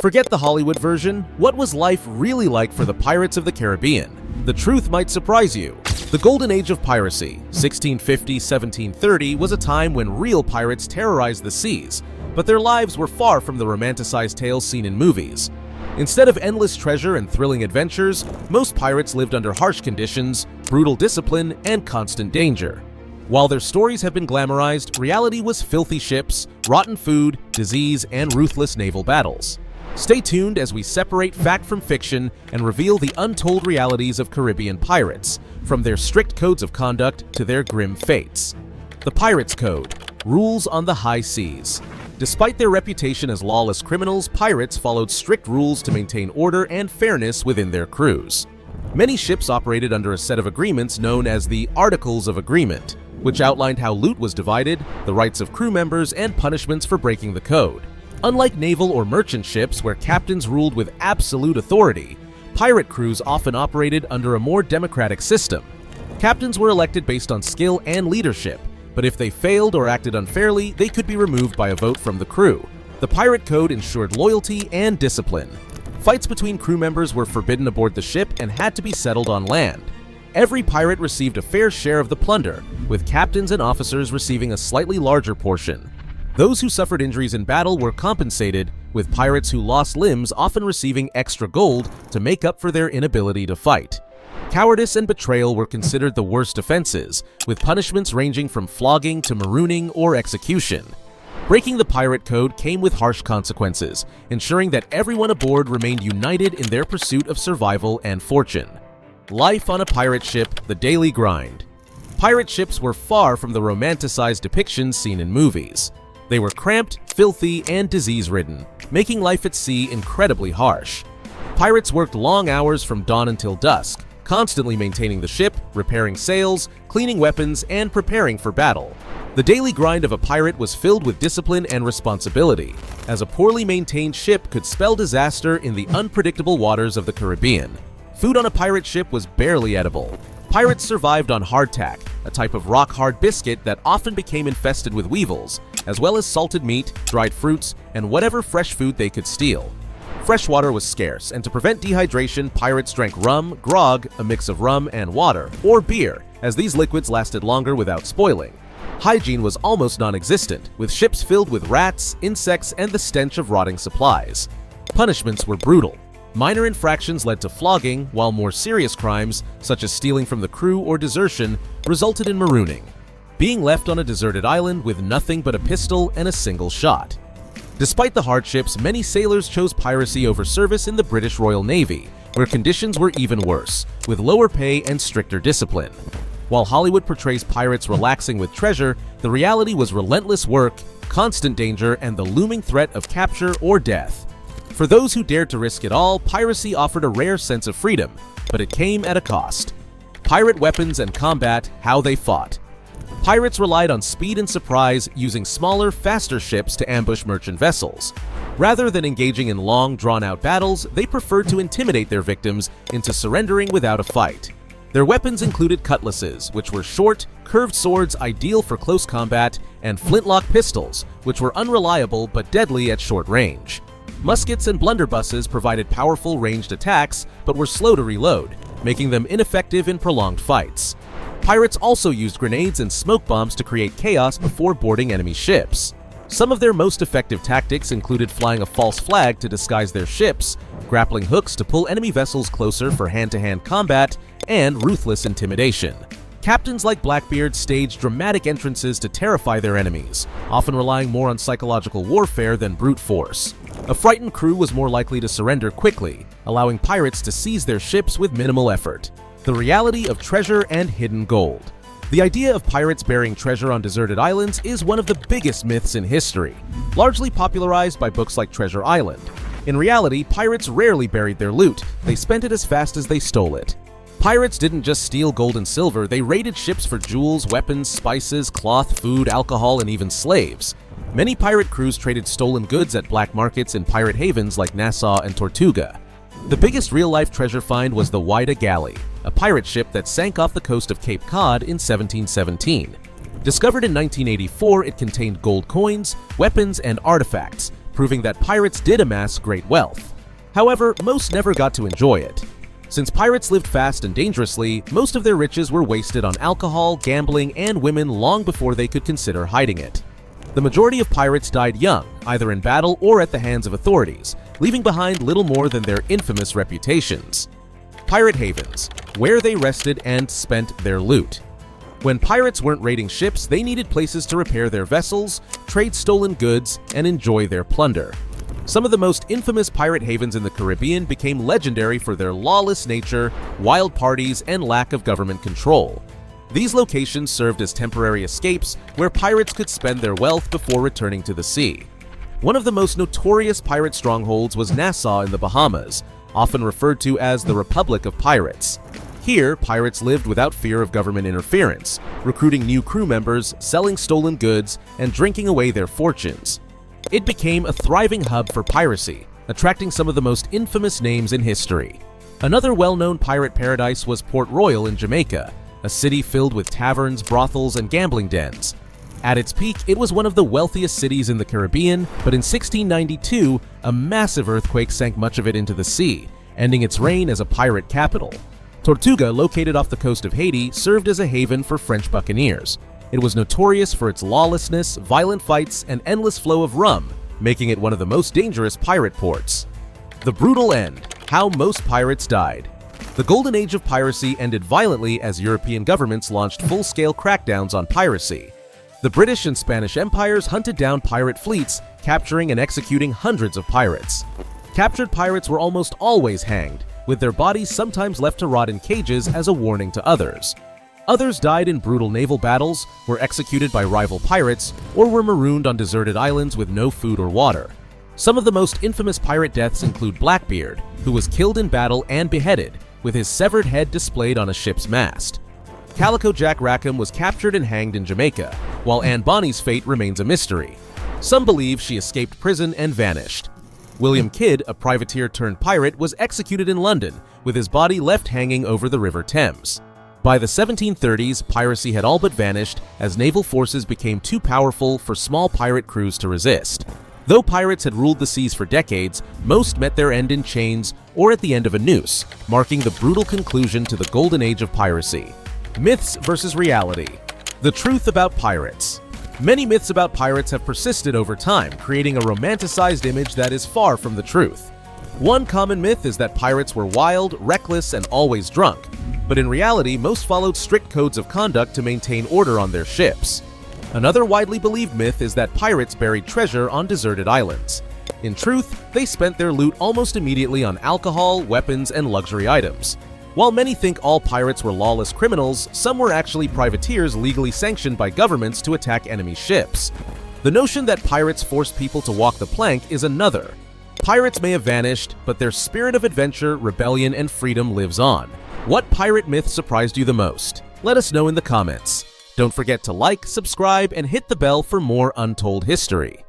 Forget the Hollywood version. What was life really like for the pirates of the Caribbean? The truth might surprise you. The Golden Age of Piracy, 1650–1730, was a time when real pirates terrorized the seas, but their lives were far from the romanticized tales seen in movies. Instead of endless treasure and thrilling adventures, most pirates lived under harsh conditions, brutal discipline, and constant danger. While their stories have been glamorized, reality was filthy ships, rotten food, disease, and ruthless naval battles. Stay tuned as we separate fact from fiction and reveal the untold realities of Caribbean pirates, from their strict codes of conduct to their grim fates. The Pirates Code – Rules on the High Seas. Despite their reputation as lawless criminals, pirates followed strict rules to maintain order and fairness within their crews. Many ships operated under a set of agreements known as the Articles of Agreement, which outlined how loot was divided, the rights of crew members, and punishments for breaking the code. Unlike naval or merchant ships where captains ruled with absolute authority, pirate crews often operated under a more democratic system. Captains were elected based on skill and leadership, but if they failed or acted unfairly, they could be removed by a vote from the crew. The Pirate Code ensured loyalty and discipline. Fights between crew members were forbidden aboard the ship and had to be settled on land. Every pirate received a fair share of the plunder, with captains and officers receiving a slightly larger portion. Those who suffered injuries in battle were compensated, with pirates who lost limbs often receiving extra gold to make up for their inability to fight. Cowardice and betrayal were considered the worst offenses, with punishments ranging from flogging to marooning or execution. Breaking the pirate code came with harsh consequences, ensuring that everyone aboard remained united in their pursuit of survival and fortune. Life on a pirate ship, the daily grind. Pirate ships were far from the romanticized depictions seen in movies. They were cramped, filthy, and disease-ridden, making life at sea incredibly harsh. Pirates worked long hours from dawn until dusk, constantly maintaining the ship, repairing sails, cleaning weapons, and preparing for battle. The daily grind of a pirate was filled with discipline and responsibility, as a poorly maintained ship could spell disaster in the unpredictable waters of the Caribbean. Food on a pirate ship was barely edible. Pirates survived on hardtack, a type of rock-hard biscuit that often became infested with weevils, as well as salted meat, dried fruits, and whatever fresh food they could steal. Fresh water was scarce, and to prevent dehydration, pirates drank rum, grog, a mix of rum and water, or beer, as these liquids lasted longer without spoiling. Hygiene was almost non-existent, with ships filled with rats, insects, and the stench of rotting supplies. Punishments were brutal. Minor infractions led to flogging, while more serious crimes, such as stealing from the crew or desertion, resulted in marooning. Being left on a deserted island with nothing but a pistol and a single shot. Despite the hardships, many sailors chose piracy over service in the British Royal Navy, where conditions were even worse, with lower pay and stricter discipline. While Hollywood portrays pirates relaxing with treasure, the reality was relentless work, constant danger, and the looming threat of capture or death. For those who dared to risk it all, piracy offered a rare sense of freedom, but it came at a cost. Pirate weapons and combat, how they fought. Pirates relied on speed and surprise, using smaller, faster ships to ambush merchant vessels. Rather than engaging in long, drawn-out battles, they preferred to intimidate their victims into surrendering without a fight. Their weapons included cutlasses, which were short, curved swords ideal for close combat, and flintlock pistols, which were unreliable but deadly at short range. Muskets and blunderbusses provided powerful ranged attacks, but were slow to reload, making them ineffective in prolonged fights. Pirates also used grenades and smoke bombs to create chaos before boarding enemy ships. Some of their most effective tactics included flying a false flag to disguise their ships, grappling hooks to pull enemy vessels closer for hand-to-hand combat, and ruthless intimidation. Captains like Blackbeard staged dramatic entrances to terrify their enemies, often relying more on psychological warfare than brute force. A frightened crew was more likely to surrender quickly, allowing pirates to seize their ships with minimal effort. The reality of treasure and hidden gold. The idea of pirates burying treasure on deserted islands is one of the biggest myths in history, largely popularized by books like Treasure Island. In reality, pirates rarely buried their loot, they spent it as fast as they stole it. Pirates didn't just steal gold and silver, they raided ships for jewels, weapons, spices, cloth, food, alcohol, and even slaves. Many pirate crews traded stolen goods at black markets in pirate havens like Nassau and Tortuga. The biggest real-life treasure find was the Whydah Galley, a pirate ship that sank off the coast of Cape Cod in 1717. Discovered in 1984, it contained gold coins, weapons, and artifacts, proving that pirates did amass great wealth. However, most never got to enjoy it. Since pirates lived fast and dangerously, most of their riches were wasted on alcohol, gambling, and women long before they could consider hiding it. The majority of pirates died young, either in battle or at the hands of authorities, leaving behind little more than their infamous reputations. Pirate havens, where they rested and spent their loot. When pirates weren't raiding ships, they needed places to repair their vessels, trade stolen goods, and enjoy their plunder. Some of the most infamous pirate havens in the Caribbean became legendary for their lawless nature, wild parties, and lack of government control. These locations served as temporary escapes where pirates could spend their wealth before returning to the sea. One of the most notorious pirate strongholds was Nassau in the Bahamas, often referred to as the Republic of Pirates. Here, pirates lived without fear of government interference, recruiting new crew members, selling stolen goods, and drinking away their fortunes. It became a thriving hub for piracy, attracting some of the most infamous names in history. Another well-known pirate paradise was Port Royal in Jamaica, a city filled with taverns, brothels, and gambling dens. At its peak, it was one of the wealthiest cities in the Caribbean, but in 1692, a massive earthquake sank much of it into the sea, ending its reign as a pirate capital. Tortuga, located off the coast of Haiti, served as a haven for French buccaneers. It was notorious for its lawlessness, violent fights, and endless flow of rum, making it one of the most dangerous pirate ports. The brutal end, how most pirates died. The Golden Age of Piracy ended violently as European governments launched full-scale crackdowns on piracy. The British and Spanish empires hunted down pirate fleets, capturing and executing hundreds of pirates. Captured pirates were almost always hanged, with their bodies sometimes left to rot in cages as a warning to others. Others died in brutal naval battles, were executed by rival pirates, or were marooned on deserted islands with no food or water. Some of the most infamous pirate deaths include Blackbeard, who was killed in battle and beheaded, with his severed head displayed on a ship's mast. Calico Jack Rackham was captured and hanged in Jamaica, while Anne Bonny's fate remains a mystery. Some believe she escaped prison and vanished. William Kidd, a privateer turned pirate, was executed in London, with his body left hanging over the River Thames. By the 1730s, piracy had all but vanished as naval forces became too powerful for small pirate crews to resist. Though pirates had ruled the seas for decades, most met their end in chains or at the end of a noose, marking the brutal conclusion to the Golden Age of Piracy. Myths versus reality. The truth about pirates. Many myths about pirates have persisted over time, creating a romanticized image that is far from the truth. One common myth is that pirates were wild, reckless, and always drunk, but in reality, most followed strict codes of conduct to maintain order on their ships. Another widely believed myth is that pirates buried treasure on deserted islands. In truth, they spent their loot almost immediately on alcohol, weapons, and luxury items. While many think all pirates were lawless criminals, some were actually privateers legally sanctioned by governments to attack enemy ships. The notion that pirates forced people to walk the plank is another. Pirates may have vanished, but their spirit of adventure, rebellion, and freedom lives on. What pirate myth surprised you the most? Let us know in the comments. Don't forget to like, subscribe, and hit the bell for more untold history.